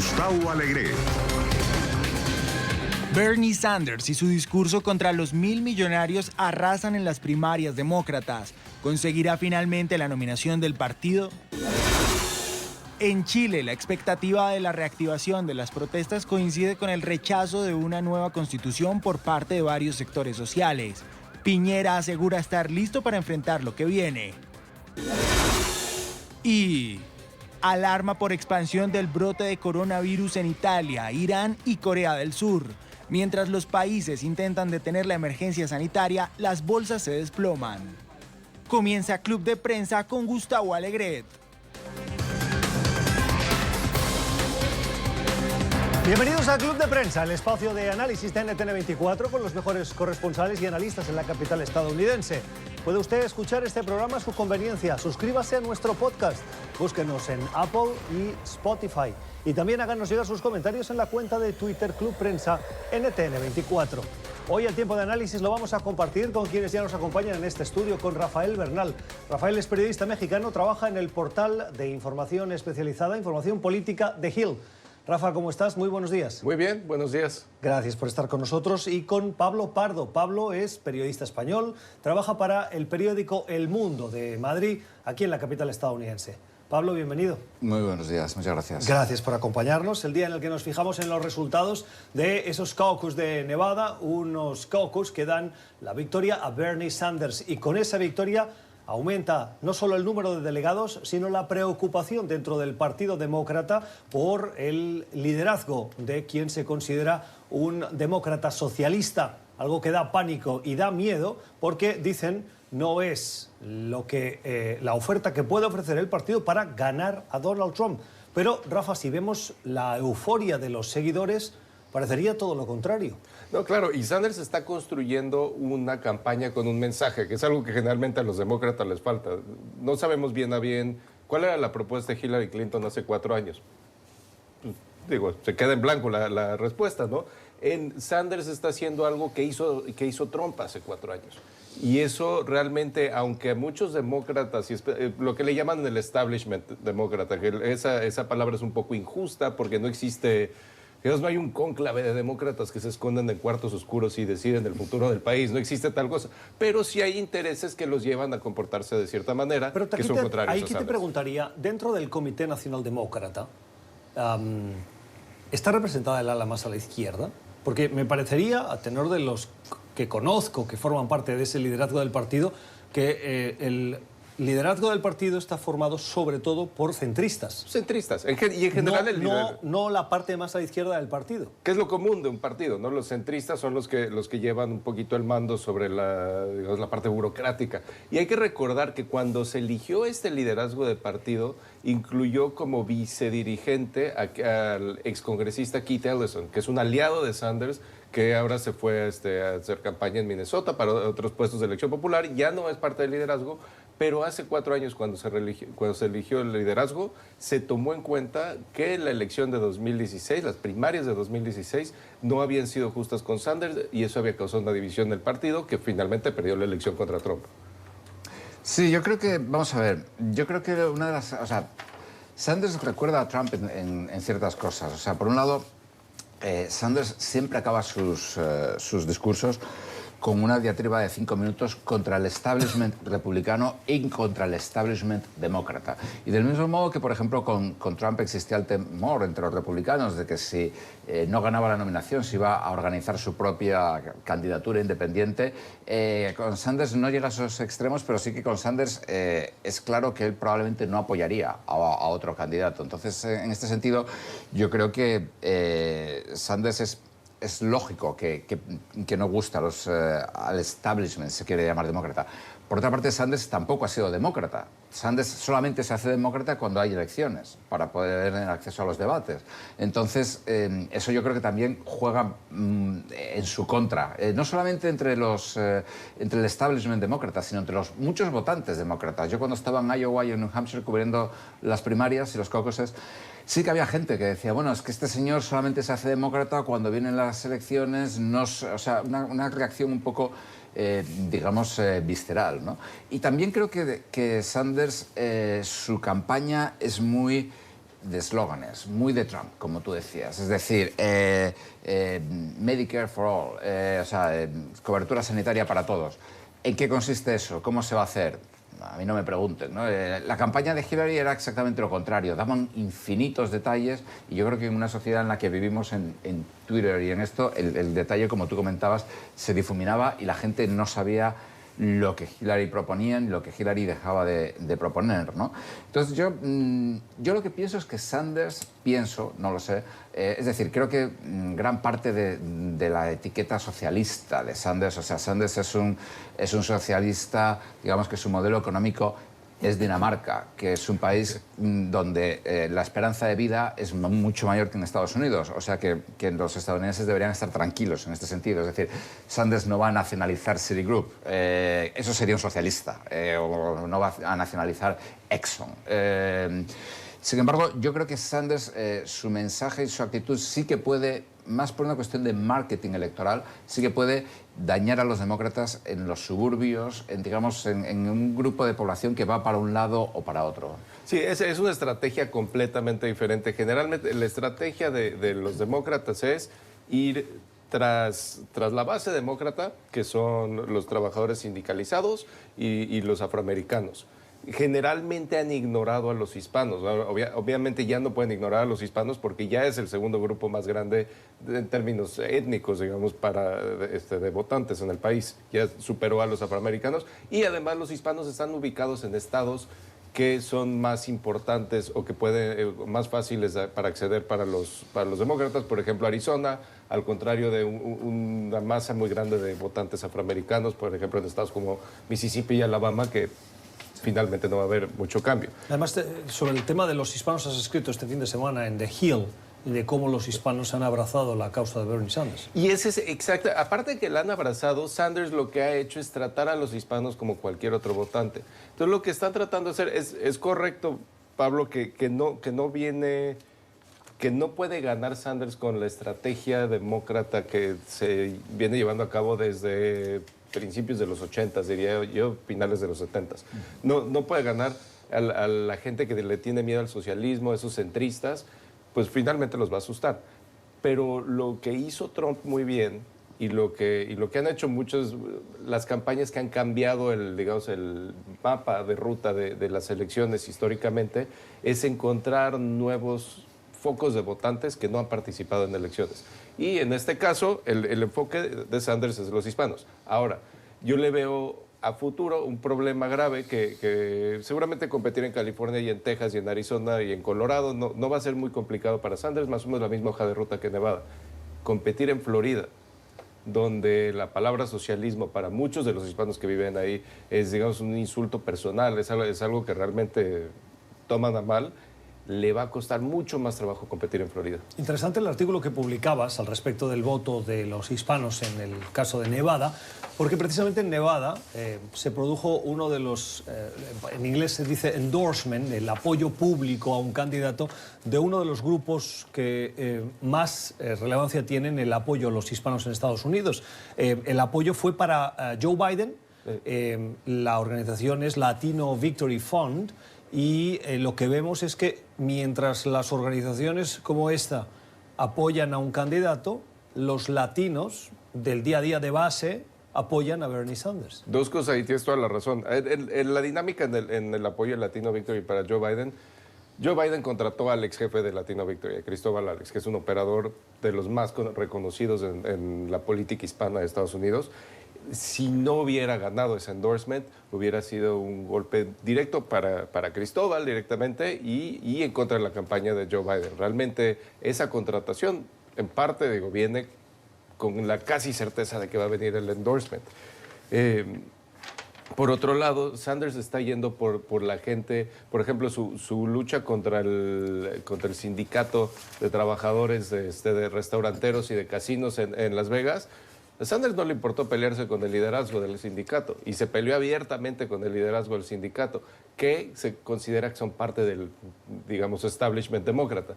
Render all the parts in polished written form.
Gustavo Alegret. Bernie Sanders y su discurso contra los 1.000 millonarios arrasan en las primarias demócratas. ¿Conseguirá finalmente la nominación del partido? En Chile, la expectativa de la reactivación de las protestas coincide con el rechazo de una nueva constitución por parte de varios sectores sociales. Piñera asegura estar listo para enfrentar lo que viene. Y alarma por expansión del brote de coronavirus en Italia, Irán y Corea del Sur. Mientras los países intentan detener la emergencia sanitaria, las bolsas se desploman. Comienza Club de Prensa con Gustavo Alegret. Bienvenidos a Club de Prensa, el espacio de análisis de NTN24 con los mejores corresponsales y analistas en la capital estadounidense. Puede usted escuchar este programa a su conveniencia. Suscríbase a nuestro podcast. Búsquenos en Apple y Spotify. Y también háganos llegar sus comentarios en la cuenta de Twitter Club Prensa NTN24. Hoy el tiempo de análisis lo vamos a compartir con quienes ya nos acompañan en este estudio, con Rafael Bernal. Rafael es periodista mexicano, trabaja en el portal de información especializada, Información Política de Hill. Rafa, ¿cómo estás? Muy buenos días. Muy bien, buenos días. Gracias por estar con nosotros. Y con Pablo Pardo. Pablo es periodista español, trabaja para el periódico El Mundo de Madrid, aquí en la capital estadounidense. Pablo, bienvenido. Muy buenos días, muchas gracias. Gracias por acompañarnos. El día en el que nos fijamos en los resultados de esos caucus de Nevada, unos caucus que dan la victoria a Bernie Sanders. Y con esa victoria aumenta no solo el número de delegados, sino la preocupación dentro del Partido Demócrata por el liderazgo de quien se considera un demócrata socialista, algo que da pánico y da miedo porque dicen no es la oferta que puede ofrecer el partido para ganar a Donald Trump. Pero, Rafa, si vemos la euforia de los seguidores, parecería todo lo contrario. No, claro, y Sanders está construyendo una campaña con un mensaje, que es algo que generalmente a los demócratas les falta. No sabemos bien a bien cuál era la propuesta de Hillary Clinton hace 4 años. Pues, digo, se queda en blanco la respuesta, ¿no? Sanders está haciendo algo que hizo Trump hace 4 años. Y eso realmente, aunque a muchos demócratas, lo que le llaman el establishment demócrata, que esa palabra es un poco injusta porque no existe... No hay un cónclave de demócratas que se esconden en cuartos oscuros y deciden el futuro del país. No existe tal cosa. Pero sí hay intereses que los llevan a comportarse de cierta manera, que son contrarios a Sanders. Ahí te preguntaría, dentro del Comité Nacional Demócrata, ¿está representada el ala más a la izquierda? Porque me parecería, a tenor de los que conozco, que forman parte de ese liderazgo del partido, que el liderazgo del partido está formado sobre todo por centristas. Centristas, y en general no la parte más a la izquierda del partido. Que es lo común de un partido, ¿no? Los centristas son los que llevan un poquito el mando sobre la parte burocrática. Y hay que recordar que cuando se eligió este liderazgo de partido, incluyó como vicedirigente al excongresista Keith Ellison, que es un aliado de Sanders, que ahora se fue a hacer campaña en Minnesota para otros puestos de elección popular. Ya no es parte del liderazgo, pero hace 4 años cuando se eligió el liderazgo, se tomó en cuenta que la elección de 2016, las primarias de 2016, no habían sido justas con Sanders y eso había causado una división del partido que finalmente perdió la elección contra Trump. Sí, yo creo que, vamos a ver, yo creo que una de las... O sea, Sanders recuerda a Trump en ciertas cosas. O sea, por un lado, Sanders siempre acaba sus discursos con una diatriba de 5 minutos contra el establishment republicano y contra el establishment demócrata. Y del mismo modo que, por ejemplo, con Trump existía el temor entre los republicanos de que si no ganaba la nominación se iba a organizar su propia candidatura independiente. Con Sanders no llega a esos extremos, pero sí que con Sanders es claro que él probablemente no apoyaría a otro candidato. Entonces, en este sentido, yo creo que Sanders es lógico que no gusta al establishment, se quiere llamar demócrata. Por otra parte, Sanders tampoco ha sido demócrata. Sanders solamente se hace demócrata cuando hay elecciones, para poder tener acceso a los debates. Entonces, eso yo creo que también juega en su contra. No solamente entre el establishment demócrata, sino entre los muchos votantes demócratas. Yo cuando estaba en Iowa y en New Hampshire cubriendo las primarias y los caucuses, sí que había gente que decía, bueno, es que este señor solamente se hace demócrata cuando vienen las elecciones, o sea, una reacción un poco, digamos, visceral, ¿no? Y también creo que Sanders, su campaña es muy de eslóganes, muy de Trump, como tú decías. Es decir, Medicare for all, cobertura sanitaria para todos. ¿En qué consiste eso? ¿Cómo se va a hacer? A mí no me pregunten, ¿no? La campaña de Hillary era exactamente lo contrario, daban infinitos detalles y yo creo que en una sociedad en la que vivimos en Twitter y en esto, el detalle, como tú comentabas, se difuminaba y la gente no sabía lo que Hillary proponía y lo que Hillary dejaba de proponer, ¿no? Entonces yo lo que pienso es que Sanders, no lo sé, es decir, creo que gran parte de la etiqueta socialista de Sanders, o sea, Sanders es un socialista, digamos que su modelo económico es Dinamarca, que es un país donde la esperanza de vida es mucho mayor que en Estados Unidos. O sea que los estadounidenses deberían estar tranquilos en este sentido. Es decir, Sanders no va a nacionalizar Citigroup. Eso sería un socialista. O no va a nacionalizar Exxon. Sin embargo, yo creo que Sanders, su mensaje y su actitud sí que puede, más por una cuestión de marketing electoral, sí que puede dañar a los demócratas en los suburbios, en un grupo de población que va para un lado o para otro. Sí, es una estrategia completamente diferente. Generalmente la estrategia de los demócratas es ir tras la base demócrata, que son los trabajadores sindicalizados y los afroamericanos. Generalmente han ignorado a los hispanos. Obviamente ya no pueden ignorar a los hispanos porque ya es el segundo grupo más grande en términos étnicos, digamos, de votantes en el país. Ya superó a los afroamericanos y además los hispanos están ubicados en estados que son más importantes o que más fáciles para acceder para los demócratas. Por ejemplo, Arizona, al contrario de una masa muy grande de votantes afroamericanos, por ejemplo, en estados como Mississippi y Alabama, que finalmente no va a haber mucho cambio. Además, sobre el tema de los hispanos has escrito este fin de semana en The Hill, de cómo los hispanos han abrazado la causa de Bernie Sanders. Y ese es exacto. Aparte de que la han abrazado, Sanders lo que ha hecho es tratar a los hispanos como cualquier otro votante. Entonces, lo que están tratando de hacer es correcto, Pablo, que no puede ganar Sanders con la estrategia demócrata que se viene llevando a cabo desde principios de los 80s, diría yo, finales de los 70s. No puede ganar a la gente que le tiene miedo al socialismo, esos centristas, pues finalmente los va a asustar. Pero lo que hizo Trump muy bien y lo que han hecho las campañas que han cambiado el mapa de ruta de las elecciones históricamente, es encontrar nuevos focos de votantes que no han participado en elecciones. Y en este caso, el enfoque de Sanders es los hispanos. Ahora, yo le veo a futuro un problema grave que seguramente competir en California y en Texas y en Arizona y en Colorado no va a ser muy complicado para Sanders, más o menos la misma hoja de ruta que Nevada. Competir en Florida, donde la palabra socialismo para muchos de los hispanos que viven ahí es, digamos, un insulto personal, es algo que realmente toman a mal, le va a costar mucho más trabajo competir en Florida. Interesante el artículo que publicabas al respecto del voto de los hispanos en el caso de Nevada, porque precisamente en Nevada se produjo uno de los, en inglés se dice endorsement, el apoyo público a un candidato de uno de los grupos que más relevancia tienen el apoyo a los hispanos en Estados Unidos. El apoyo fue para Joe Biden, la organización es Latino Victory Fund, y lo que vemos es que mientras las organizaciones como esta apoyan a un candidato, los latinos del día a día de base apoyan a Bernie Sanders. Dos cosas, y tienes toda la razón. La dinámica en el apoyo de Latino Victory para Joe Biden contrató al ex jefe de Latino Victory, Cristóbal Alex, que es un operador de los más reconocidos en la política hispana de Estados Unidos. Si no hubiera ganado ese endorsement, hubiera sido un golpe directo para Cristóbal directamente y en contra de la campaña de Joe Biden. Realmente esa contratación, en parte, viene con la casi certeza de que va a venir el endorsement. Por otro lado, Sanders está yendo por la gente, por ejemplo, su lucha contra el sindicato de trabajadores de restauranteros y de casinos en Las Vegas. A Sanders no le importó pelearse con el liderazgo del sindicato y se peleó abiertamente con el liderazgo del sindicato, que se considera que son parte del, digamos, establishment demócrata.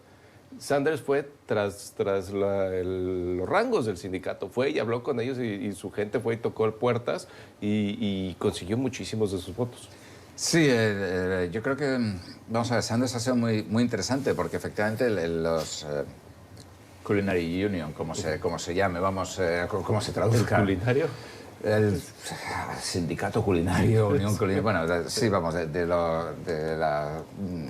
Sanders fue tras los rangos del sindicato, fue y habló con ellos y su gente fue y tocó puertas y consiguió muchísimos de sus votos. Sí, yo creo que, vamos a ver, Sanders ha sido muy, muy interesante porque efectivamente los Culinary Union, como se llame, vamos, cómo se traduzca. ¿Culinario? El sindicato culinario, unión culinaria, bueno, sí, vamos, de la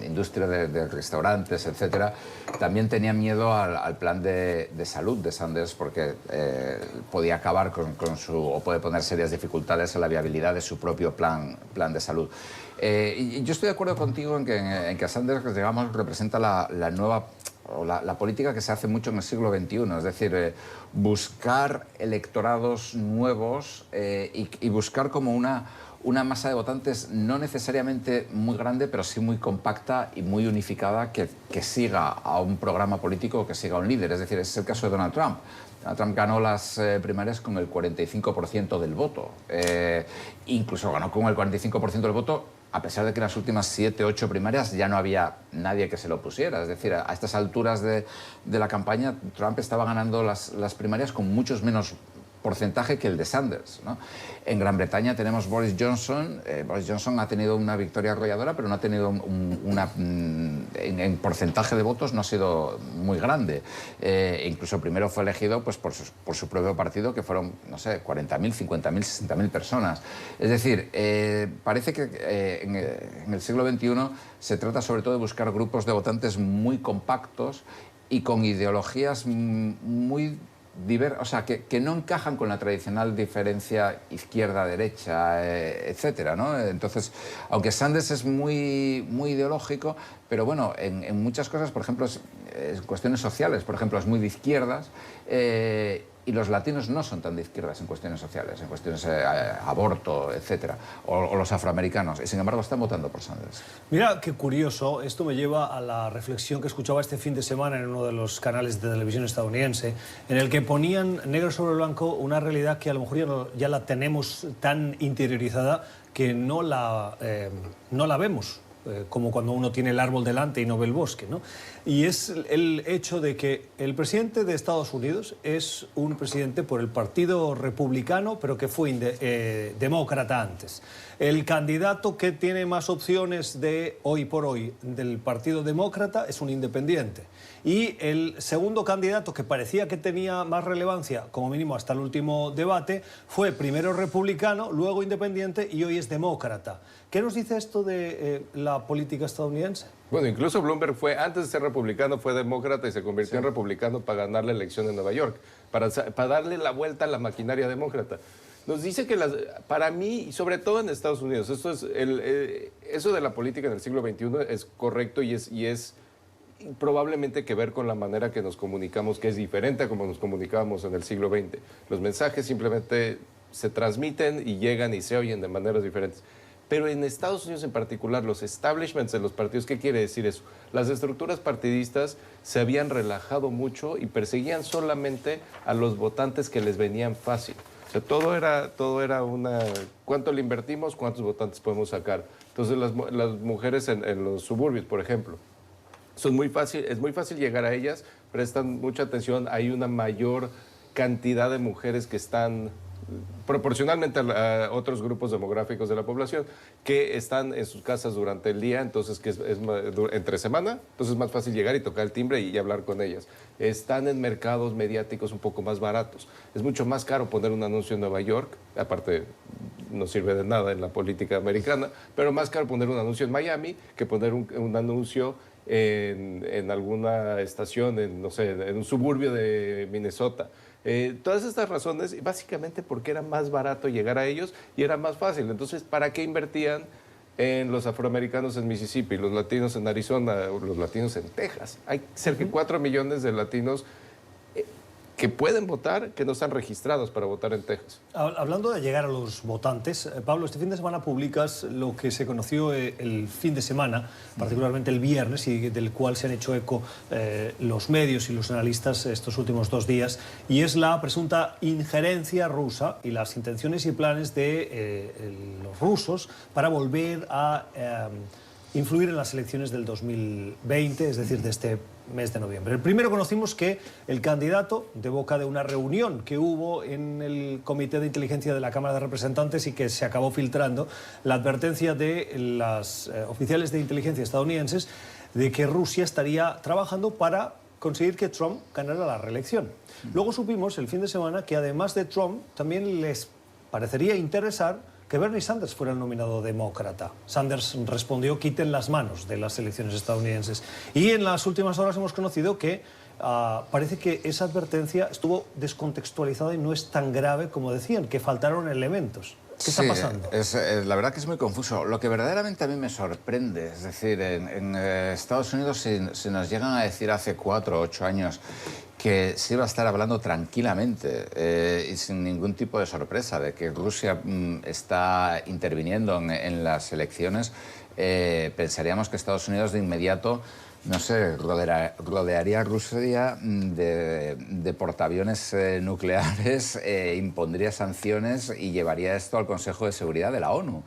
industria de restaurantes, etcétera, también tenía miedo al plan de salud de Sanders porque podía acabar o puede poner serias dificultades a la viabilidad de su propio plan de salud. Y yo estoy de acuerdo contigo en que Sanders, digamos, representa la nueva o la política que se hace mucho en el siglo XXI, es decir, buscar electorados nuevos y buscar como una masa de votantes no necesariamente muy grande, pero sí muy compacta y muy unificada que siga a un programa político, que siga a un líder. Es decir, ese es el caso de Donald Trump. Donald Trump ganó las primarias con el 45% del voto. Incluso ganó con el 45% del voto a pesar de que en las últimas 7, 8 primarias ya no había nadie que se lo pusiera. Es decir, a estas alturas de la campaña, Trump estaba ganando las primarias con muchos menos porcentaje que el de Sanders, ¿no? En Gran Bretaña tenemos Boris Johnson. Boris Johnson ha tenido una victoria arrolladora, pero no ha tenido en porcentaje de votos no ha sido muy grande. Incluso primero fue elegido pues, por su propio partido, que fueron, no sé, 40.000, 50.000, 60.000 personas. Es decir, parece que en el siglo XXI se trata sobre todo de buscar grupos de votantes muy compactos y con ideologías muy o sea, que no encajan con la tradicional diferencia izquierda-derecha, etcétera, ¿no? Entonces, aunque Sanders es muy, muy ideológico, pero bueno, en muchas cosas, por ejemplo, en cuestiones sociales, por ejemplo, es muy de izquierdas, y los latinos no son tan de izquierdas en cuestiones sociales, en cuestiones aborto, etcétera, o los afroamericanos, y sin embargo están votando por Sanders. Mira qué curioso, esto me lleva a la reflexión que escuchaba este fin de semana en uno de los canales de televisión estadounidense, en el que ponían negro sobre blanco una realidad que a lo mejor ya la tenemos tan interiorizada que no la vemos. Como cuando uno tiene el árbol delante y no ve el bosque, ¿no? Y es el hecho de que el presidente de Estados Unidos es un presidente por el Partido Republicano, pero que fue demócrata antes. El candidato que tiene más opciones hoy por hoy del Partido Demócrata es un independiente. Y el segundo candidato, que parecía que tenía más relevancia, como mínimo hasta el último debate, fue primero republicano, luego independiente y hoy es demócrata. ¿Qué nos dice esto de la política estadounidense? Bueno, incluso Bloomberg antes de ser republicano, fue demócrata y se convirtió en republicano para ganar la elección en Nueva York, para darle la vuelta a la maquinaria demócrata. Nos dice que para mí, y sobre todo en Estados Unidos, eso de la política en el siglo XXI es correcto y es probablemente que ver con la manera que nos comunicamos, que es diferente a como nos comunicábamos en el siglo XX. Los mensajes simplemente se transmiten y llegan y se oyen de maneras diferentes. Pero en Estados Unidos en particular, los establishments de los partidos, ¿qué quiere decir eso? Las estructuras partidistas se habían relajado mucho y perseguían solamente a los votantes que les venían fácil. O sea, todo era ¿cuánto le invertimos? ¿Cuántos votantes podemos sacar? Entonces, las mujeres en los suburbios, por ejemplo, es muy fácil llegar a ellas, prestan mucha atención, hay una mayor cantidad de mujeres que están proporcionalmente a otros grupos demográficos de la población que están en sus casas durante el día, entonces que es entre semana, entonces es más fácil llegar y tocar el timbre y hablar con ellas. Están en mercados mediáticos un poco más baratos. Es mucho más caro poner un anuncio en Nueva York, aparte no sirve de nada en la política americana, pero más caro poner un anuncio en Miami que poner un anuncio en alguna estación, no sé, en un suburbio de Minnesota. Todas estas razones, básicamente porque era más barato llegar a ellos y era más fácil. Entonces, ¿para qué invertían en los afroamericanos en Mississippi, los latinos en Arizona, o los latinos en Texas? Hay cerca de 4 millones de latinos que pueden votar, que no están registrados para votar en Texas. Hablando de llegar a los votantes, Pablo, este fin de semana publicas lo que se conoció el fin de semana, particularmente el viernes, y del cual se han hecho eco los medios y los analistas estos últimos 2 días, y es la presunta injerencia rusa y las intenciones y planes de los rusos para volver a influir en las elecciones del 2020, es decir, de este mes de noviembre. El primero conocimos que el candidato, de boca de una reunión que hubo en el Comité de Inteligencia de la Cámara de Representantes y que se acabó filtrando, la advertencia de las oficiales de inteligencia estadounidenses de que Rusia estaría trabajando para conseguir que Trump ganara la reelección. Luego supimos el fin de semana que además de Trump también les parecería interesar que Bernie Sanders fuera el nominado demócrata. Sanders respondió: quiten las manos de las elecciones estadounidenses. Y en las últimas horas hemos conocido que parece que esa advertencia estuvo descontextualizada y no es tan grave como decían, que faltaron elementos. ¿Qué está pasando? La verdad que es muy confuso. Lo que verdaderamente a mí me sorprende, es decir, en Estados Unidos se nos llegan a decir hace 4 o 8 años que se iba a estar hablando tranquilamente y sin ningún tipo de sorpresa de que Rusia está interviniendo en las elecciones. Pensaríamos que Estados Unidos de inmediato, no sé, rodearía a Rusia de portaaviones nucleares, impondría sanciones y llevaría esto al Consejo de Seguridad de la ONU.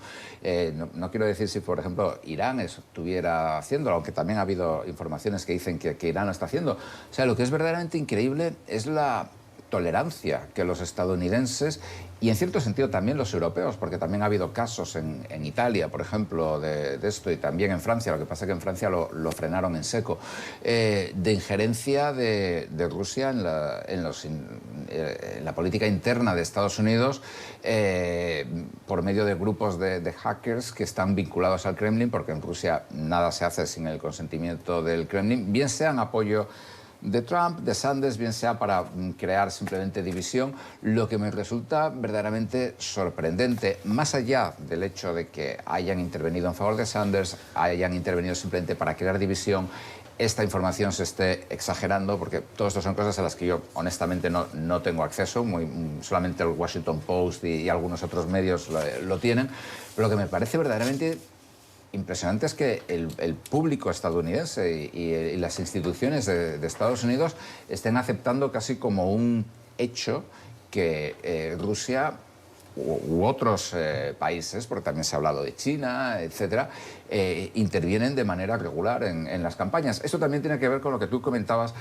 No quiero decir si, por ejemplo, Irán estuviera haciéndolo, aunque también ha habido informaciones que dicen que Irán lo está haciendo. O sea, lo que es verdaderamente increíble es la tolerancia que los estadounidenses y en cierto sentido también los europeos, porque también ha habido casos en Italia, por ejemplo, de esto, y también en Francia, lo que pasa es que en Francia lo frenaron en seco, de injerencia de Rusia en la política interna de Estados Unidos por medio de grupos de hackers que están vinculados al Kremlin, porque en Rusia nada se hace sin el consentimiento del Kremlin, bien sea en apoyo de Trump, de Sanders, bien sea para crear simplemente división. Lo que me resulta verdaderamente sorprendente, más allá del hecho de que hayan intervenido en favor de Sanders, hayan intervenido simplemente para crear división, esta información se esté exagerando, porque todo esto son cosas a las que yo honestamente no tengo acceso, solamente el Washington Post y algunos otros medios lo tienen, pero lo que me parece verdaderamente impresionante es que el público estadounidense y las instituciones de Estados Unidos estén aceptando casi como un hecho que Rusia u otros países, porque también se ha hablado de China, etcétera, intervienen de manera regular en las campañas. Esto también tiene que ver con lo que tú comentabas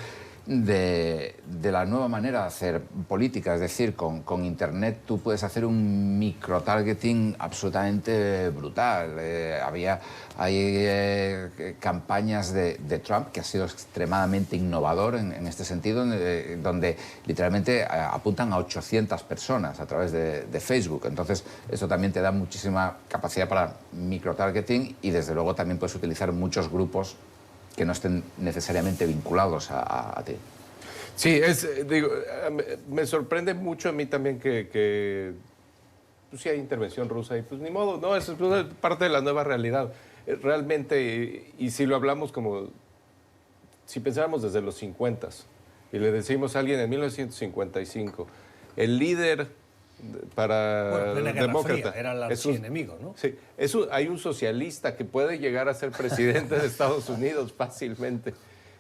de la nueva manera de hacer política, es decir, con Internet tú puedes hacer un microtargeting absolutamente brutal. Hay campañas de Trump que ha sido extremadamente innovador en este sentido, donde literalmente apuntan a 800 personas a través de Facebook. Entonces, eso también te da muchísima capacidad para microtargeting y, desde luego, también puedes utilizar muchos grupos que no estén necesariamente vinculados a ti. Sí, me sorprende mucho a mí también que pues, sí hay intervención rusa y pues ni modo, no, eso es parte de la nueva realidad. Realmente, y si lo hablamos como, si pensáramos desde los 50s y le decimos a alguien en 1955, el líder para la Guerra demócrata Fría, era el archienemigo, ¿no? Sí, hay un socialista que puede llegar a ser presidente de Estados Unidos fácilmente.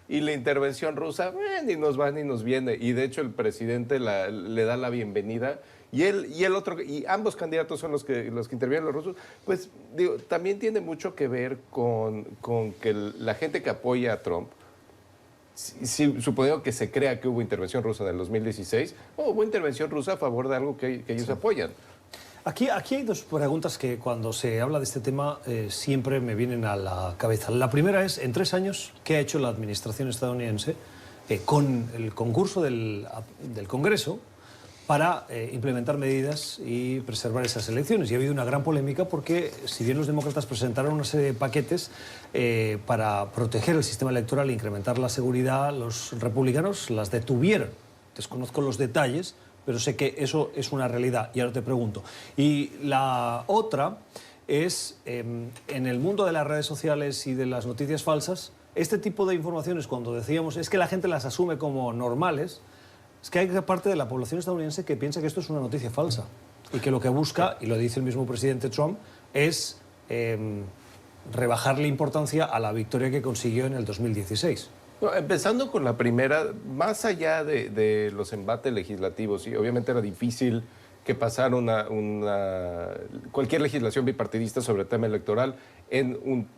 Y la intervención rusa, ni nos va ni nos viene. Y de hecho el presidente le da la bienvenida. Y el otro, y ambos candidatos son los que intervienen, los rusos. Pues digo, también tiene mucho que ver con que la gente que apoya a Trump, suponiendo que se crea que hubo intervención rusa en el 2016, hubo intervención rusa a favor de algo que ellos apoyan. Aquí hay dos preguntas que cuando se habla de este tema siempre me vienen a la cabeza. La primera es, en 3 años, ¿qué ha hecho la administración estadounidense con el concurso del Congreso para implementar medidas y preservar esas elecciones? Y ha habido una gran polémica porque, si bien los demócratas presentaron una serie de paquetes para proteger el sistema electoral e incrementar la seguridad, los republicanos las detuvieron. Desconozco los detalles, pero sé que eso es una realidad. Y ahora te pregunto. Y la otra es, en el mundo de las redes sociales y de las noticias falsas, este tipo de informaciones, cuando decíamos es que la gente las asume como normales, es que hay parte de la población estadounidense que piensa que esto es una noticia falsa y que lo que busca, y lo dice el mismo presidente Trump, es rebajarle importancia a la victoria que consiguió en el 2016. No, empezando con la primera, más allá de los embates legislativos, y obviamente era difícil que pasara cualquier legislación bipartidista sobre el tema electoral en un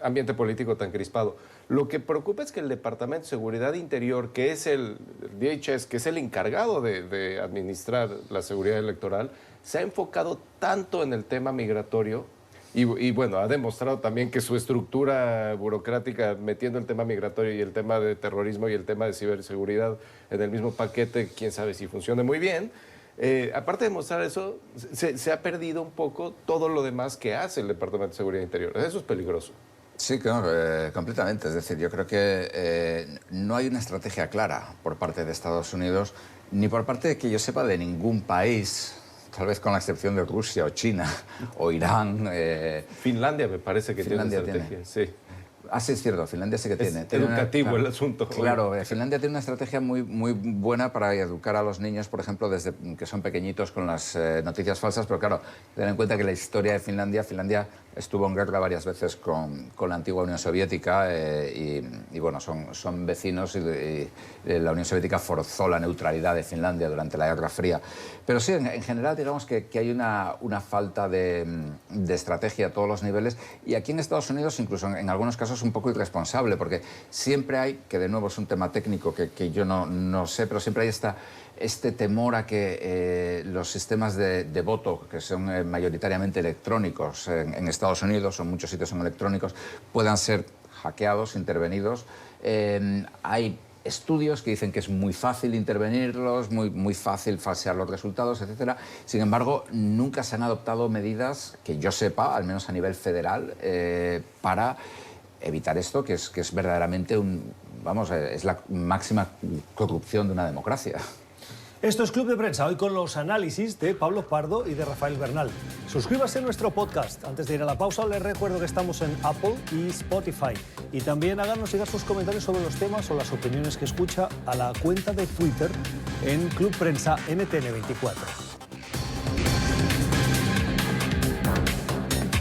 ambiente político tan crispado. Lo que preocupa es que el Departamento de Seguridad Interior, que es el DHS, que es el encargado de administrar la seguridad electoral, se ha enfocado tanto en el tema migratorio y bueno, ha demostrado también que su estructura burocrática, metiendo el tema migratorio y el tema de terrorismo y el tema de ciberseguridad en el mismo paquete, quién sabe si funcione muy bien. Aparte de mostrar eso, se ha perdido un poco todo lo demás que hace el Departamento de Seguridad Interior. Eso es peligroso. Sí, claro, completamente. Es decir, yo creo que no hay una estrategia clara por parte de Estados Unidos, ni por parte de que yo sepa de ningún país, tal vez con la excepción de Rusia o China o Irán. Finlandia me parece que Finlandia tiene estrategia, sí. Ah, sí, es cierto, Finlandia sí que tiene. Es educativo el asunto. Claro, Finlandia tiene una estrategia muy buena para educar a los niños, por ejemplo, desde que son pequeñitos con las noticias falsas, pero claro, ten en cuenta que la historia de Finlandia estuvo en guerra varias veces con la antigua Unión Soviética y bueno, son vecinos y la Unión Soviética forzó la neutralidad de Finlandia durante la Guerra Fría. Pero sí, en general, digamos que hay una falta de estrategia a todos los niveles y aquí en Estados Unidos, incluso en algunos casos, un poco irresponsable, porque siempre hay, que de nuevo es un tema técnico que yo no sé, pero siempre hay este temor a que los sistemas de voto, que son mayoritariamente electrónicos en Estados Unidos, o en muchos sitios son electrónicos, puedan ser hackeados, intervenidos. Hay estudios que dicen que es muy fácil intervenirlos, muy fácil falsear los resultados, etc. Sin embargo, nunca se han adoptado medidas, que yo sepa, al menos a nivel federal, para evitar esto, que es verdaderamente es la máxima corrupción de una democracia. Esto es Club de Prensa, hoy con los análisis de Pablo Pardo y de Rafael Bernal. Suscríbase a nuestro podcast. Antes de ir a la pausa, les recuerdo que estamos en Apple y Spotify. Y también háganos llegar sus comentarios sobre los temas o las opiniones que escucha a la cuenta de Twitter en Club Prensa NTN24.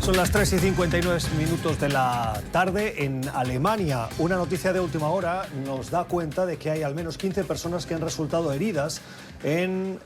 Son las 3:59 de la tarde en Alemania. Una noticia de última hora nos da cuenta de que hay al menos 15 personas que han resultado heridas en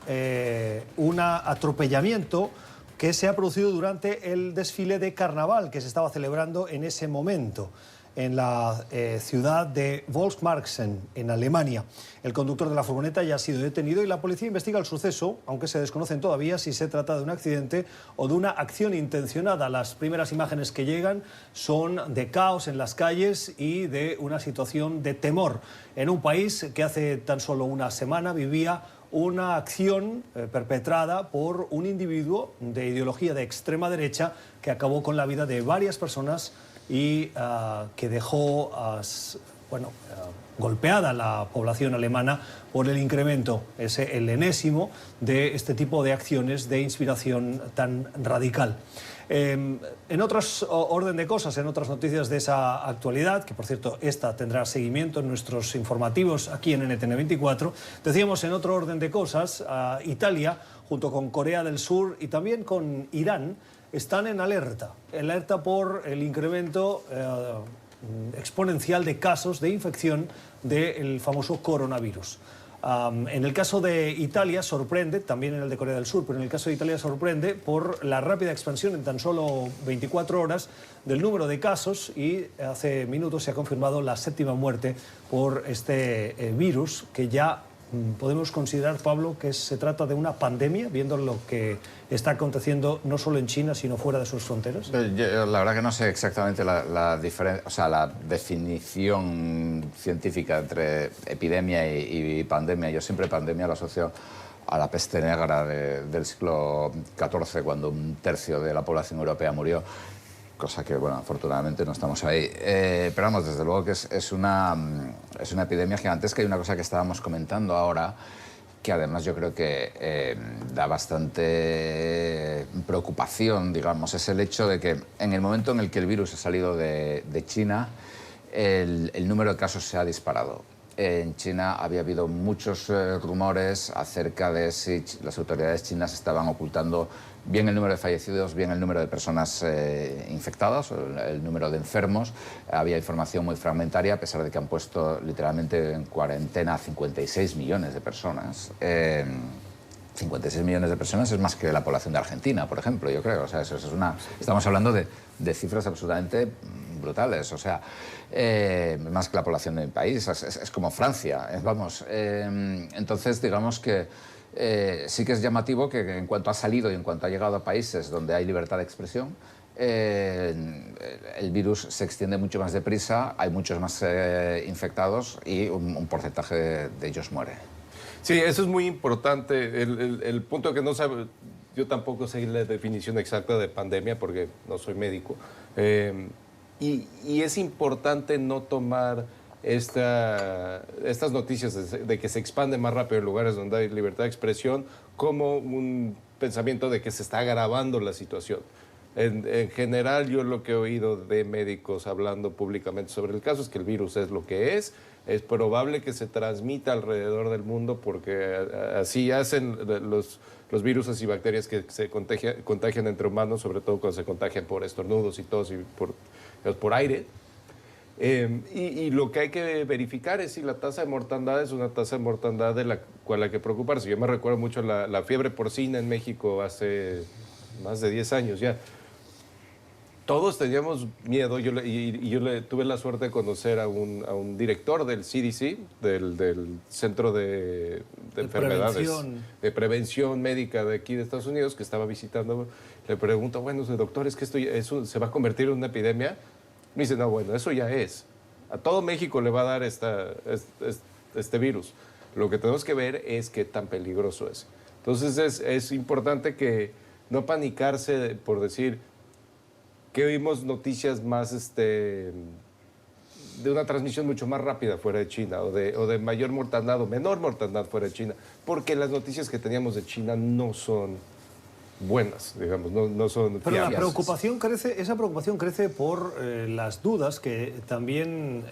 un atropellamiento que se ha producido durante el desfile de carnaval que se estaba celebrando en ese momento en la ciudad de Volksmarchen, en Alemania. El conductor de la furgoneta ya ha sido detenido y la policía investiga el suceso, aunque se desconocen todavía si se trata de un accidente o de una acción intencionada. Las primeras imágenes que llegan son de caos en las calles y de una situación de temor en un país que hace tan solo una semana vivía una acción perpetrada por un individuo de ideología de extrema derecha que acabó con la vida de varias personas y que dejó golpeada la población alemana por el incremento, el enésimo, de este tipo de acciones de inspiración tan radical. En otros orden de cosas, en otras noticias de esa actualidad, que por cierto esta tendrá seguimiento en nuestros informativos aquí en NTN24, decíamos en otro orden de cosas, Italia, junto con Corea del Sur y también con Irán, están en alerta por el incremento exponencial de casos de infección del famoso coronavirus. En el caso de Italia sorprende, también en el de Corea del Sur, pero en el caso de Italia sorprende por la rápida expansión en tan solo 24 horas del número de casos y hace minutos se ha confirmado la 7ª muerte por este virus que ya podemos considerar, Pablo, que se trata de una pandemia, viendo lo que está aconteciendo no solo en China, sino fuera de sus fronteras. Yo, la verdad que no sé exactamente la definición científica entre epidemia y pandemia. Yo siempre pandemia lo asocio a la peste negra del siglo XIV, cuando 1/3 de la población europea murió. Cosa que, bueno, afortunadamente no estamos ahí. Pero vamos, desde luego que es una epidemia gigantesca y una cosa que estábamos comentando ahora, que además yo creo que da bastante preocupación, digamos, es el hecho de que en el momento en el que el virus ha salido de China, el número de casos se ha disparado. En China había habido muchos rumores acerca de si las autoridades chinas estaban ocultando bien el número de fallecidos, bien el número de personas infectadas, el número de enfermos. Había información muy fragmentaria, a pesar de que han puesto literalmente en cuarentena a 56 millones de personas. 56 millones de personas es más que la población de Argentina, por ejemplo, yo creo. O sea, estamos hablando de cifras absolutamente brutales. O sea, más que la población del país. Es como Francia, vamos. Entonces, digamos que sí que es llamativo que en cuanto ha salido y en cuanto ha llegado a países donde hay libertad de expresión, el virus se extiende mucho más deprisa, hay muchos más infectados y un porcentaje de ellos muere. Sí, eso es muy importante. El punto que no sabe, yo tampoco sé la definición exacta de pandemia porque no soy médico. Y es importante no tomar estas noticias de que se expande más rápido en lugares donde hay libertad de expresión como un pensamiento de que se está agravando la situación. En general, yo lo que he oído de médicos hablando públicamente sobre el caso es que el virus es lo que es probable que se transmita alrededor del mundo porque así hacen los virus y bacterias que se contagian entre humanos, sobre todo cuando se contagian por estornudos y tos y por aire. Y lo que hay que verificar es si la tasa de mortandad es una tasa de mortandad de la cual hay que preocuparse. Yo me recuerdo mucho la fiebre porcina en México hace más de 10 años ya. Todos teníamos miedo, yo tuve la suerte de conocer a un director del CDC, del Centro de Enfermedades, de Prevención Médica de aquí de Estados Unidos, que estaba visitando. Le pregunto, bueno, doctor, ¿es que eso se va a convertir en una epidemia? Me dice, no, bueno, eso ya es. A todo México le va a dar este virus. Lo que tenemos que ver es qué tan peligroso es. Entonces es importante que no panicarse por decir que oímos noticias más de una transmisión mucho más rápida fuera de China o de mayor mortandad o menor mortandad fuera de China, porque las noticias que teníamos de China no son buenas, digamos, no son Pero fiables. la preocupación crece, esa preocupación crece por las dudas que también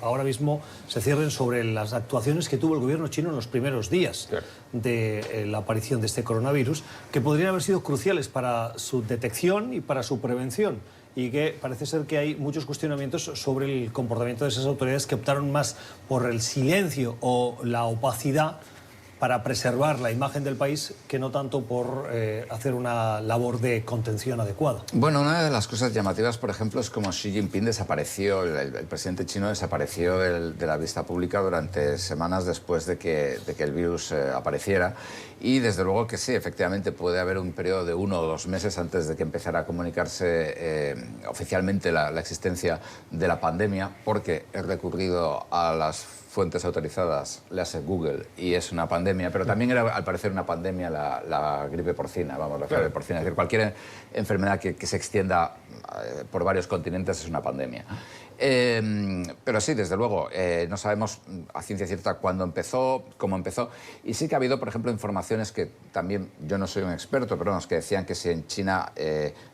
ahora mismo se cierren sobre las actuaciones que tuvo el gobierno chino en los primeros días de la aparición de este coronavirus, que podrían haber sido cruciales para su detección y para su prevención. Y que parece ser que hay muchos cuestionamientos sobre el comportamiento de esas autoridades que optaron más por el silencio o la opacidad para preservar la imagen del país que no tanto por hacer una labor de contención adecuada. Bueno, una de las cosas llamativas, por ejemplo, es como Xi Jinping desapareció, el presidente chino desapareció de la vista pública durante semanas después de que el virus apareciera. Y desde luego que sí, efectivamente puede haber un periodo de 1 o 2 meses antes de que empezara a comunicarse oficialmente la existencia de la pandemia, porque he recurrido a las fuentes autorizadas, le hace Google, y es una pandemia, pero también era al parecer una pandemia la gripe porcina, la fiebre porcina. Es decir, cualquier enfermedad que se extienda por varios continentes es una pandemia. Pero sí, desde luego, no sabemos a ciencia cierta cuándo empezó, cómo empezó, y sí que ha habido, por ejemplo, informaciones que también, yo no soy un experto, pero que decían que si en China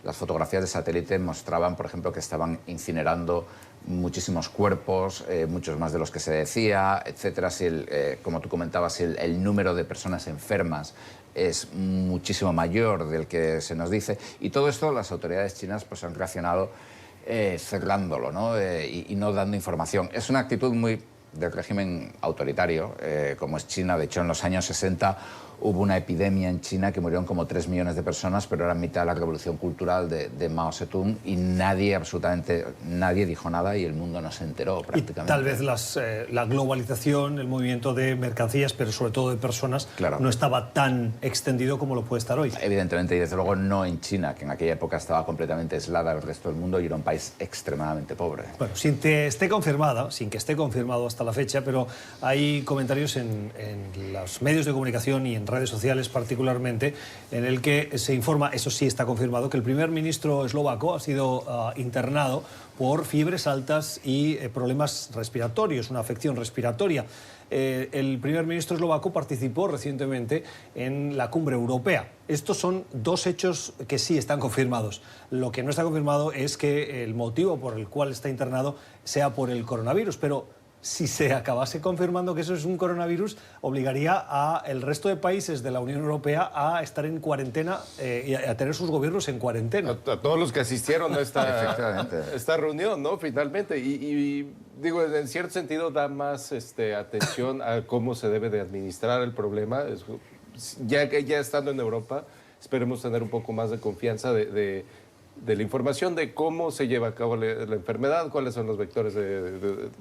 las fotografías de satélite mostraban, por ejemplo, que estaban incinerando muchísimos cuerpos, muchos más de los que se decía, etcétera. Si como tú comentabas, si el número de personas enfermas es muchísimo mayor del que se nos dice, y todo esto las autoridades chinas pues han reaccionado cerrándolo, ¿no? Y no dando información. Es una actitud muy del régimen autoritario, como es China. De hecho, en los años 60 hubo una epidemia en China que murieron como 3 millones de personas, pero era en mitad de la revolución cultural de Mao Zedong, y nadie, absolutamente nadie dijo nada y el mundo no se enteró prácticamente. Y tal vez la globalización, el movimiento de mercancías, pero sobre todo de personas, claro, no estaba tan extendido como lo puede estar hoy. Evidentemente, y desde luego no en China, que en aquella época estaba completamente aislada del resto del mundo y era un país extremadamente pobre. Bueno, sin que esté confirmado hasta la fecha, pero hay comentarios en los medios de comunicación y en redes sociales particularmente, en el que se informa, eso sí está confirmado, que el primer ministro eslovaco ha sido internado por fiebres altas y problemas respiratorios, una afección respiratoria. El primer ministro eslovaco participó recientemente en la cumbre europea. Estos son 2 hechos que sí están confirmados. Lo que no está confirmado es que el motivo por el cual está internado sea por el coronavirus, pero si se acabase confirmando que eso es un coronavirus, obligaría al resto de países de la Unión Europea a estar en cuarentena y a tener sus gobiernos en cuarentena. A todos los que asistieron a esta reunión, ¿no? Finalmente. Y digo, en cierto sentido da más atención a cómo se debe de administrar el problema. ya estando en Europa, esperemos tener un poco más de confianza de la información de cómo se lleva a cabo la enfermedad, cuáles son los vectores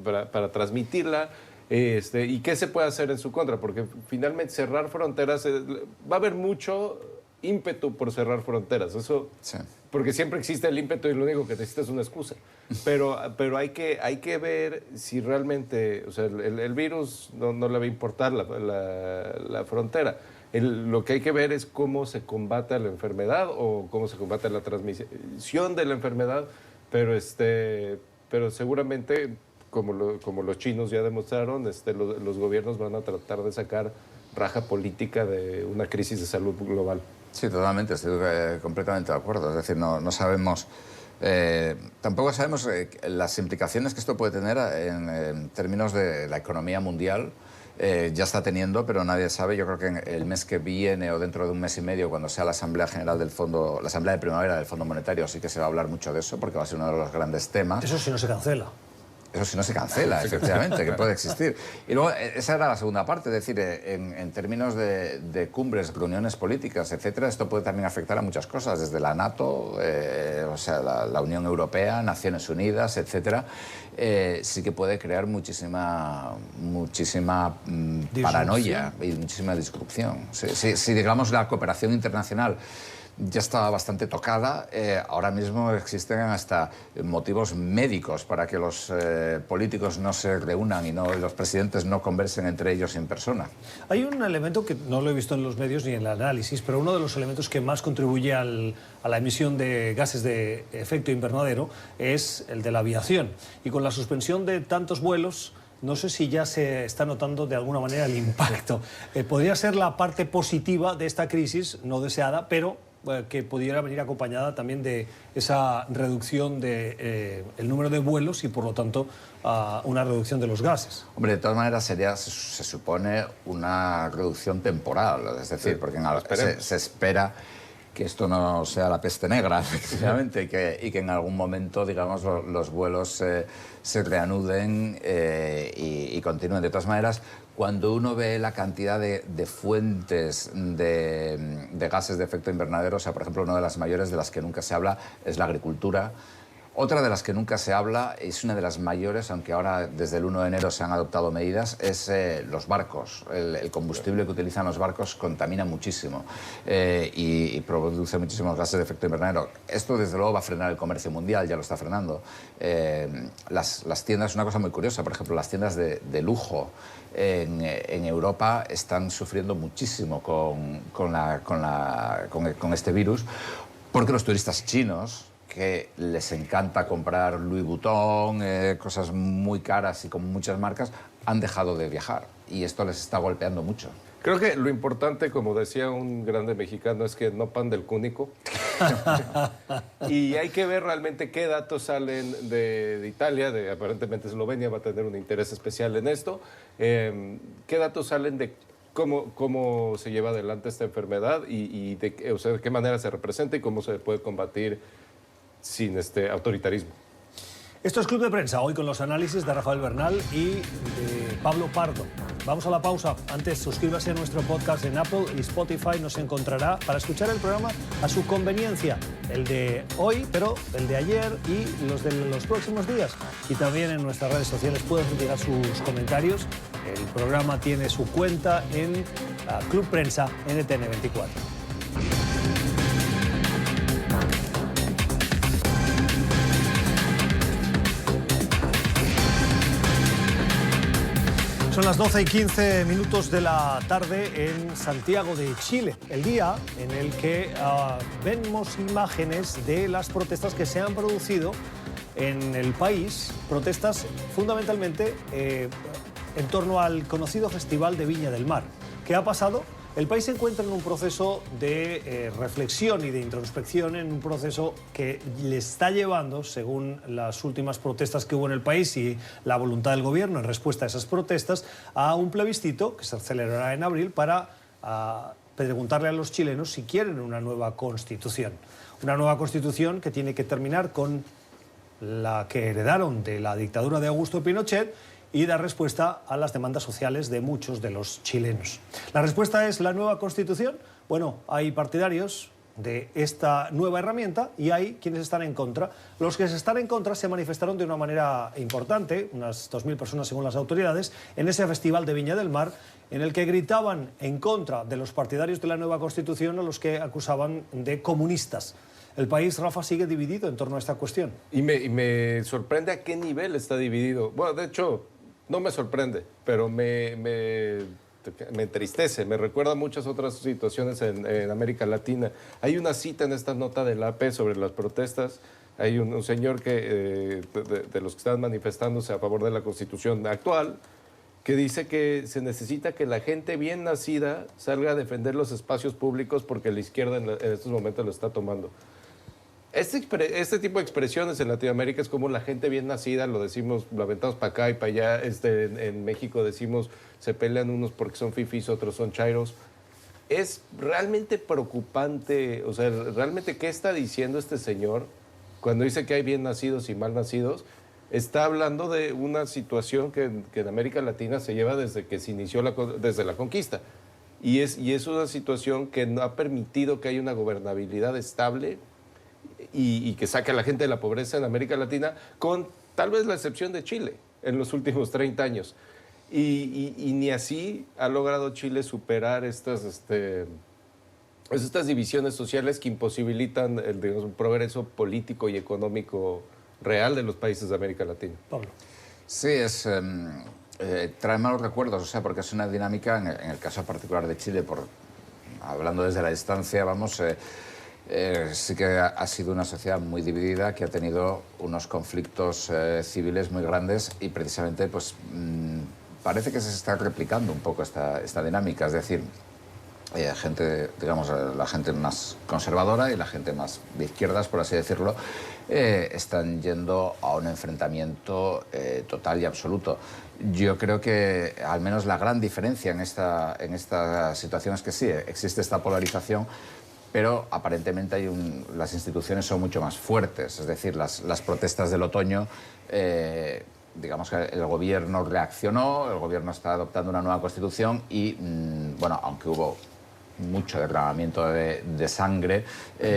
para transmitirla, y qué se puede hacer en su contra, porque finalmente cerrar fronteras, va a haber mucho ímpetu por cerrar fronteras, eso, sí. Porque siempre existe el ímpetu y lo único que necesitas es una excusa, pero hay que ver si realmente, o sea, el virus no le va a importar la frontera. Lo que hay que ver es cómo se combate la enfermedad o cómo se combate la transmisión de la enfermedad, pero seguramente, como los chinos ya demostraron, los gobiernos van a tratar de sacar raja política de una crisis de salud global. Sí, totalmente, estoy completamente de acuerdo. Es decir, no sabemos... tampoco sabemos las implicaciones que esto puede tener en términos de la economía mundial. Ya está teniendo, pero nadie sabe. Yo creo que el mes que viene o dentro de un mes y medio, cuando sea la Asamblea General del Fondo, la Asamblea de Primavera del Fondo Monetario, sí que se va a hablar mucho de eso, porque va a ser uno de los grandes temas. Eso si no se cancela. Eso si no se cancela, efectivamente, que puede existir. Y luego, esa era la segunda parte, es decir, en términos de cumbres, reuniones políticas, etcétera, esto puede también afectar a muchas cosas, desde la NATO, o sea, la Unión Europea, Naciones Unidas, etcétera. Sí que puede crear muchísima paranoia y muchísima disrupción. Si digamos, la cooperación internacional ya estaba bastante tocada, ahora mismo existen hasta motivos médicos para que los políticos no se reúnan y los presidentes no conversen entre ellos en persona. Hay un elemento que no lo he visto en los medios ni en el análisis, pero uno de los elementos que más contribuye a la emisión de gases de efecto invernadero es el de la aviación. Y con la suspensión de tantos vuelos, no sé si ya se está notando de alguna manera el impacto. Podría ser la parte positiva de esta crisis, no deseada, pero que pudiera venir acompañada también de esa reducción del número de vuelos y, por lo tanto, una reducción de los gases. Hombre, de todas maneras se supone una reducción temporal, es decir, sí, porque se espera que esto no sea la peste negra, efectivamente, y que en algún momento, digamos, los vuelos se reanuden y continúen. De todas maneras, cuando uno ve la cantidad de fuentes de gases de efecto invernadero, o sea, por ejemplo, una de las mayores de las que nunca se habla es la agricultura. Otra de las que nunca se habla, es una de las mayores, aunque ahora desde el 1 de enero se han adoptado medidas, es los barcos. El combustible que utilizan los barcos contamina muchísimo y produce muchísimos gases de efecto invernadero. Esto, desde luego, va a frenar el comercio mundial, ya lo está frenando. Las tiendas, una cosa muy curiosa, por ejemplo, las tiendas de lujo en Europa están sufriendo muchísimo con este virus, porque los turistas chinos, que les encanta comprar Louis Vuitton, cosas muy caras y con muchas marcas, han dejado de viajar y esto les está golpeando mucho. Creo que lo importante, como decía un grande mexicano, es que no pan del cúnico. Y hay que ver realmente qué datos salen de Italia, aparentemente Eslovenia va a tener un interés especial en esto. ¿Qué datos salen de cómo se lleva adelante esta enfermedad y de qué manera se representa y cómo se puede combatir sin autoritarismo? Esto es Club de Prensa, hoy con los análisis de Rafael Bernal y de Pablo Pardo. Vamos a la pausa. Antes, suscríbase a nuestro podcast en Apple y Spotify. Nos encontrará para escuchar el programa a su conveniencia. El de hoy, pero el de ayer y los de los próximos días. Y también en nuestras redes sociales pueden retirar sus comentarios. El programa tiene su cuenta en Club Prensa NTN24. Son las 12:15 de la tarde en Santiago de Chile, el día en el que vemos imágenes de las protestas que se han producido en el país, protestas fundamentalmente en torno al conocido Festival de Viña del Mar. ¿Qué ha pasado? El país se encuentra en un proceso de reflexión y de introspección, en un proceso que le está llevando, según las últimas protestas que hubo en el país y la voluntad del gobierno en respuesta a esas protestas, a un plebiscito que se celebrará en abril para preguntarle a los chilenos si quieren una nueva constitución. Una nueva constitución que tiene que terminar con la que heredaron de la dictadura de Augusto Pinochet y dar respuesta a las demandas sociales de muchos de los chilenos. La respuesta es la nueva Constitución. Bueno, hay partidarios de esta nueva herramienta y hay quienes están en contra. Los que están en contra se manifestaron de una manera importante, unas 2.000 personas según las autoridades, en ese festival de Viña del Mar, en el que gritaban en contra de los partidarios de la nueva Constitución a los que acusaban de comunistas. El país, Rafa, sigue dividido en torno a esta cuestión. Y me sorprende a qué nivel está dividido. Bueno, de hecho, no me sorprende, pero me entristece, me recuerda a muchas otras situaciones en América Latina. Hay una cita en esta nota del AP sobre las protestas. Hay un señor que, de los que están manifestándose a favor de la Constitución actual, que dice que se necesita que la gente bien nacida salga a defender los espacios públicos porque la izquierda en estos momentos lo está tomando. Este tipo de expresiones en Latinoamérica es como la gente bien nacida, lo decimos, lo aventamos para acá y para allá. En México decimos, se pelean unos porque son fifís, otros son chairos. Es realmente preocupante, o sea, realmente qué está diciendo este señor cuando dice que hay bien nacidos y mal nacidos. Está hablando de una situación que en América Latina se lleva desde que se inició desde la conquista. Y es una situación que no ha permitido que haya una gobernabilidad estable y que saque a la gente de la pobreza en América Latina, con tal vez la excepción de Chile en los últimos 30 años. Y ni así ha logrado Chile superar estas divisiones sociales que imposibilitan digamos, un progreso político y económico real de los países de América Latina. Pablo. Sí, trae malos recuerdos, o sea, porque es una dinámica, en el caso particular de Chile, hablando desde la distancia, vamos, sí que ha sido una sociedad muy dividida, que ha tenido unos conflictos civiles muy grandes y precisamente pues, parece que se está replicando un poco esta dinámica, es decir, gente, digamos, la gente más conservadora y la gente más de izquierdas, por así decirlo, están yendo a un enfrentamiento total y absoluto. Yo creo que al menos la gran diferencia en esta situación es que sí, existe esta polarización, pero aparentemente las instituciones son mucho más fuertes, es decir, las protestas del otoño, digamos que el gobierno reaccionó, el gobierno está adoptando una nueva constitución y, bueno, aunque hubo mucho derramamiento de sangre,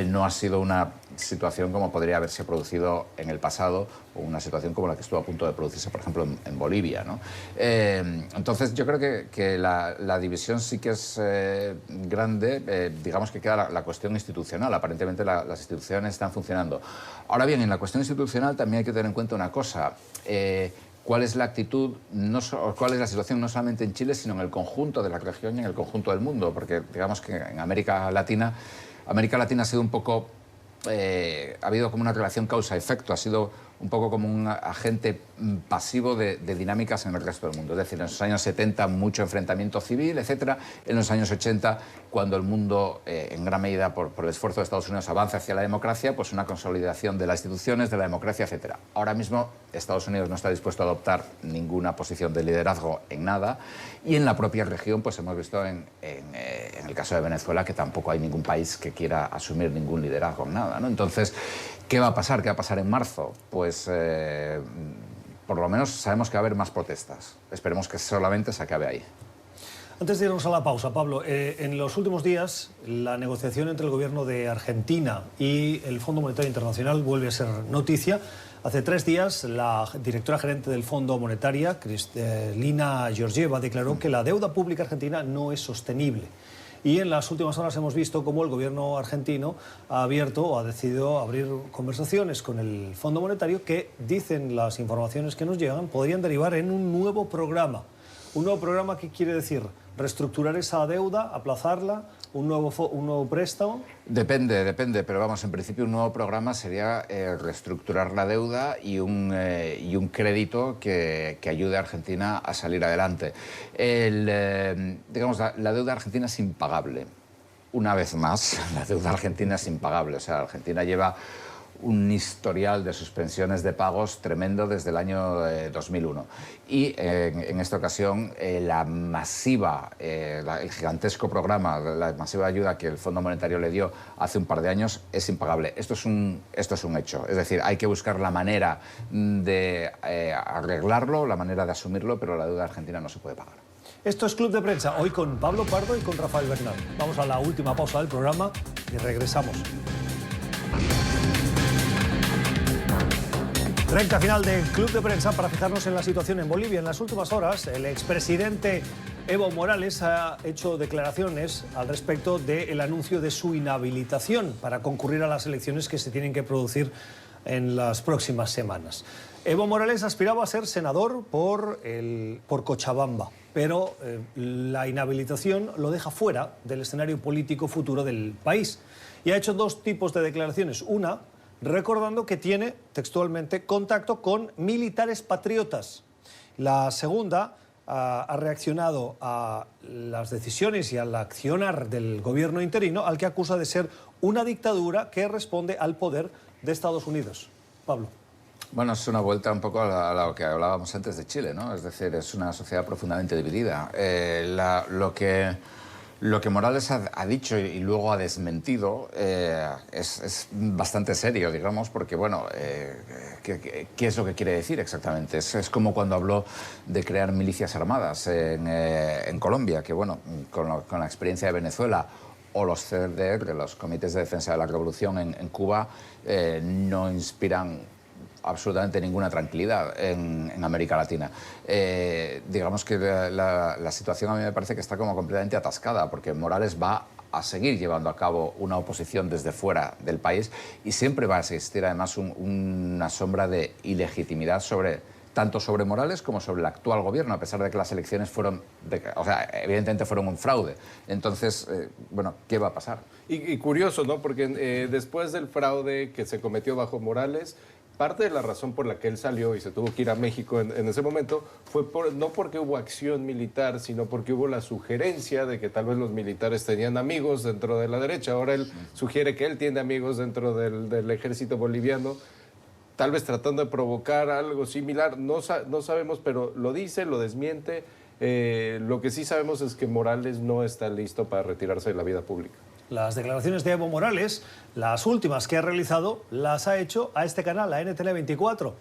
no ha sido una situación como podría haberse producido en el pasado o una situación como la que estuvo a punto de producirse, por ejemplo, en Bolivia, ¿no? Entonces, yo creo que la división sí que es grande, digamos que queda la cuestión institucional. Aparentemente las instituciones están funcionando. Ahora bien, en la cuestión institucional también hay que tener en cuenta una cosa. ¿Cuál es la actitud, cuál es la situación no solamente en Chile, sino en el conjunto de la región y en el conjunto del mundo? Porque digamos que en América Latina ha sido un poco, ha habido como una relación causa-efecto, ha sido un poco como un agente pasivo de dinámicas en el resto del mundo. Es decir, en los años 70 mucho enfrentamiento civil, etcétera. En los años 80, cuando el mundo, en gran medida por el esfuerzo de Estados Unidos, avanza hacia la democracia, pues una consolidación de las instituciones, de la democracia, etcétera. Ahora mismo Estados Unidos no está dispuesto a adoptar ninguna posición de liderazgo en nada, y en la propia región pues hemos visto en el caso de Venezuela que tampoco hay ningún país que quiera asumir ningún liderazgo en nada, ¿no? Entonces, ¿qué va a pasar? ¿Qué va a pasar en marzo? Pues por lo menos sabemos que va a haber más protestas. Esperemos que solamente se acabe ahí. Antes de irnos a la pausa, Pablo, en los últimos días la negociación entre el gobierno de Argentina y el Fondo Monetario Internacional vuelve a ser noticia. Hace 3 días la directora gerente del Fondo Monetario, Kristalina Georgieva, declaró que la deuda pública argentina no es sostenible. Y en las últimas horas hemos visto cómo el gobierno argentino ha abierto o ha decidido abrir conversaciones con el Fondo Monetario que, dicen las informaciones que nos llegan, podrían derivar en un nuevo programa. ¿Un nuevo programa qué quiere decir? ¿Reestructurar esa deuda, aplazarla, un nuevo préstamo? Depende, pero vamos, en principio un nuevo programa sería reestructurar la deuda y un crédito que ayude a Argentina a salir adelante. Digamos, la deuda argentina es impagable. Una vez más, la deuda argentina es impagable. O sea, Argentina lleva un historial de suspensiones de pagos tremendo desde el año 2001. Y en esta ocasión el gigantesco programa, la masiva ayuda que el Fondo Monetario le dio hace un par de años es impagable. Esto es un hecho. Es decir, hay que buscar la manera de arreglarlo, la manera de asumirlo, pero la deuda argentina no se puede pagar. Esto es Club de Prensa, hoy con Pablo Pardo y con Rafael Bernal. Vamos a la última pausa del programa y regresamos. Recta final del Club de Prensa para fijarnos en la situación en Bolivia. En las últimas horas, el expresidente Evo Morales ha hecho declaraciones al respecto del anuncio de su inhabilitación para concurrir a las elecciones que se tienen que producir en las próximas semanas. Evo Morales aspiraba a ser senador por Cochabamba, pero la inhabilitación lo deja fuera del escenario político futuro del país. Y ha hecho dos tipos de declaraciones. Una, recordando que tiene textualmente contacto con militares patriotas. La segunda ha reaccionado a las decisiones y al accionar del gobierno interino, al que acusa de ser una dictadura que responde al poder de Estados Unidos. Pablo. Bueno, es una vuelta un poco a lo que hablábamos antes de Chile, ¿no? Es decir, es una sociedad profundamente dividida. Lo que Morales ha dicho y luego ha desmentido es bastante serio, digamos, porque, bueno, ¿qué es lo que quiere decir exactamente? Es como cuando habló de crear milicias armadas en Colombia, que, bueno, con la experiencia de Venezuela o los CDR, los Comités de Defensa de la Revolución en Cuba, no inspiran absolutamente ninguna tranquilidad en América Latina. Digamos que la situación a mí me parece que está como completamente atascada, porque Morales va a seguir llevando a cabo una oposición desde fuera del país y siempre va a existir además una sombra de ilegitimidad tanto sobre Morales como sobre el actual gobierno, a pesar de que las elecciones evidentemente fueron un fraude. Entonces, bueno, ¿qué va a pasar? Y curioso, ¿no? Porque después del fraude que se cometió bajo Morales, parte de la razón por la que él salió y se tuvo que ir a México en ese momento fue no porque hubo acción militar, sino porque hubo la sugerencia de que tal vez los militares tenían amigos dentro de la derecha. Ahora él sugiere que él tiene amigos dentro del ejército boliviano, tal vez tratando de provocar algo similar. No sabemos, pero lo dice, lo desmiente. Lo que sí sabemos es que Morales no está listo para retirarse de la vida pública. Las declaraciones de Evo Morales, las últimas que ha realizado, las ha hecho a este canal, a NTN 24.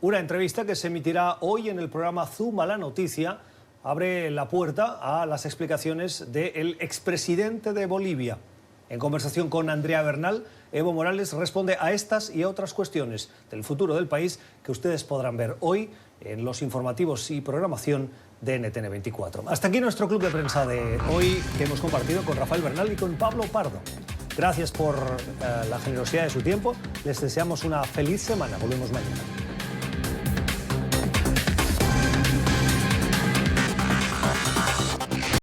Una entrevista que se emitirá hoy en el programa Zoom a la Noticia abre la puerta a las explicaciones del expresidente de Bolivia. En conversación con Andrea Bernal, Evo Morales responde a estas y a otras cuestiones del futuro del país que ustedes podrán ver hoy en los informativos y programación de NTN 24. Hasta aquí nuestro club de prensa de hoy que hemos compartido con Rafael Bernal y con Pablo Pardo. Gracias por la generosidad de su tiempo. Les deseamos una feliz semana. Volvemos mañana.